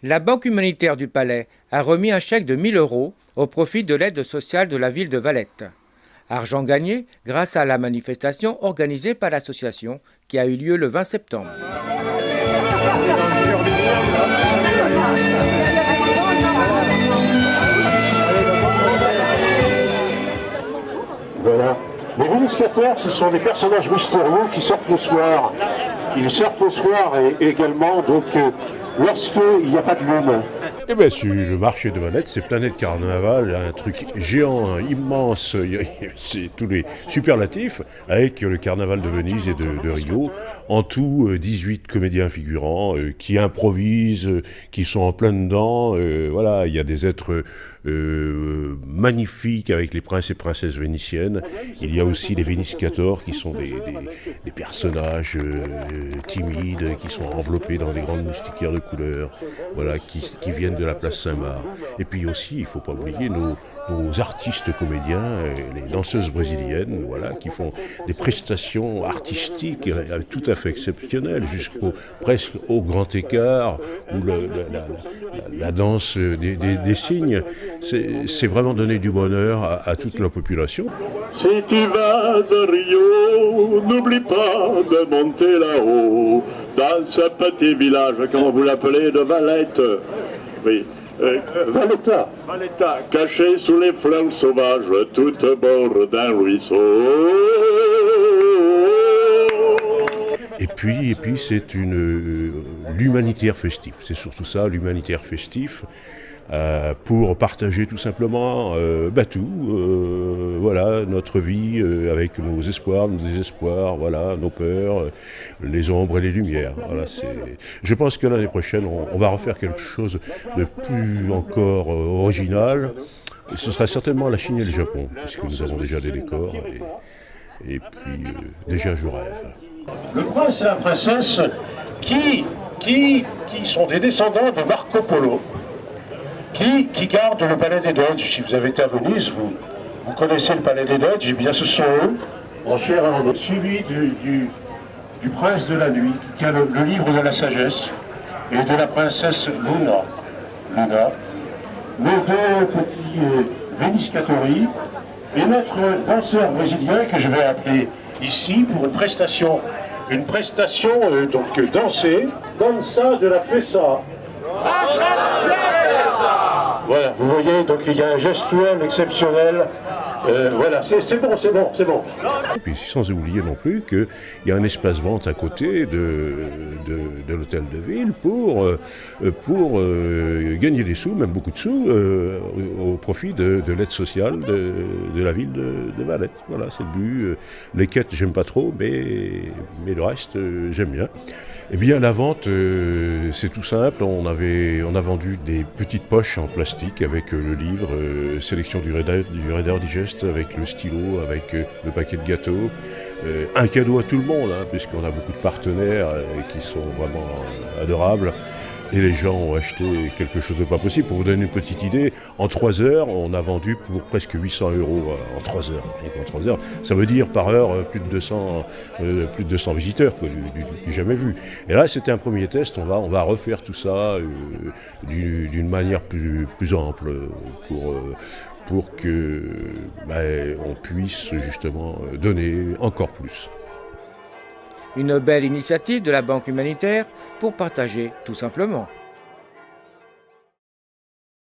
La Banque humanitaire du Palais a remis un chèque de 1 000 € au profit de l'aide sociale de la ville de Valette. Argent gagné grâce à la manifestation organisée par l'association qui a eu lieu le 20 septembre. Voilà. Les véniscateurs, ce sont des personnages mystérieux qui sortent le soir. Ils sortent le soir et également donc lorsqu'il n'y a pas de lune. Eh bien, sur le marché de Valette, c'est Planète Carnaval, un truc géant, immense, c'est tous les superlatifs, avec le carnaval de Venise et de Rio. En tout, 18 comédiens figurants qui improvisent, qui sont en plein dedans. Voilà, il y a des êtres magnifiques avec les princes et princesses vénitiennes. Il y a aussi les Véniscators qui sont des personnages timides, qui sont enveloppés dans des grandes moustiquaires de couleur, voilà, qui viennent de la place Saint-Marc. Et puis aussi, il ne faut pas oublier nos artistes comédiens, les danseuses brésiliennes, voilà, qui font des prestations artistiques tout à fait exceptionnelles, presque au grand écart, ou la danse des cygnes. C'est vraiment donner du bonheur à toute la population. Si tu vas à Rio, n'oublie pas de monter là-haut, dans ce petit village, comment vous l'appelez, de Valette. Oui, Valletta. Valletta, caché sous les fleurs sauvages, tout au bord d'un ruisseau. Et puis c'est l'humanitaire festif, c'est surtout ça, l'humanitaire festif, pour partager tout simplement voilà, notre vie avec nos espoirs, nos désespoirs, voilà, nos peurs, les ombres et les lumières. Voilà, je pense que l'année prochaine, on va refaire quelque chose de plus encore original. Ce sera certainement la Chine et le Japon, puisque nous avons déjà des décors, et puis déjà je rêve. Le prince et la princesse qui sont des descendants de Marco Polo, qui gardent le palais des Doges. Si vous avez été à Venise, vous connaissez le palais des Doges, et bien ce sont eux, en chair et en os, suivis du prince de la nuit, qui a le livre de la sagesse, et de la princesse Luna, nos deux petits Véniscatori, et notre danseur brésilien que je vais appeler ici pour une prestation donc dansée, danza de la fessa. Voilà, vous voyez, donc il y a un gestuel exceptionnel. Voilà, c'est bon. Et puis sans oublier non plus qu'il y a un espace vente à côté de l'hôtel de ville pour gagner des sous, même beaucoup de sous, au profit de l'aide sociale de la ville de Valette. Voilà, c'est le but. Les quêtes, j'aime pas trop, mais le reste, j'aime bien. Eh bien, la vente, c'est tout simple. On a vendu des petites poches en plastique avec le livre, sélection du Reader Digest, avec le stylo, avec le paquet de gâteaux. Un cadeau à tout le monde, hein, puisqu'on a beaucoup de partenaires qui sont vraiment adorables. Et les gens ont acheté quelque chose de pas possible. Pour vous donner une petite idée, en 3 heures, on a vendu pour presque 800 € en 3 heures. Et en 3 heures, ça veut dire par heure plus de 200 visiteurs, quoi, du jamais vu. Et là, c'était un premier test. On va refaire tout ça d'une manière plus ample pour que on puisse justement donner encore plus. Une belle initiative de la Banque humanitaire pour partager tout simplement.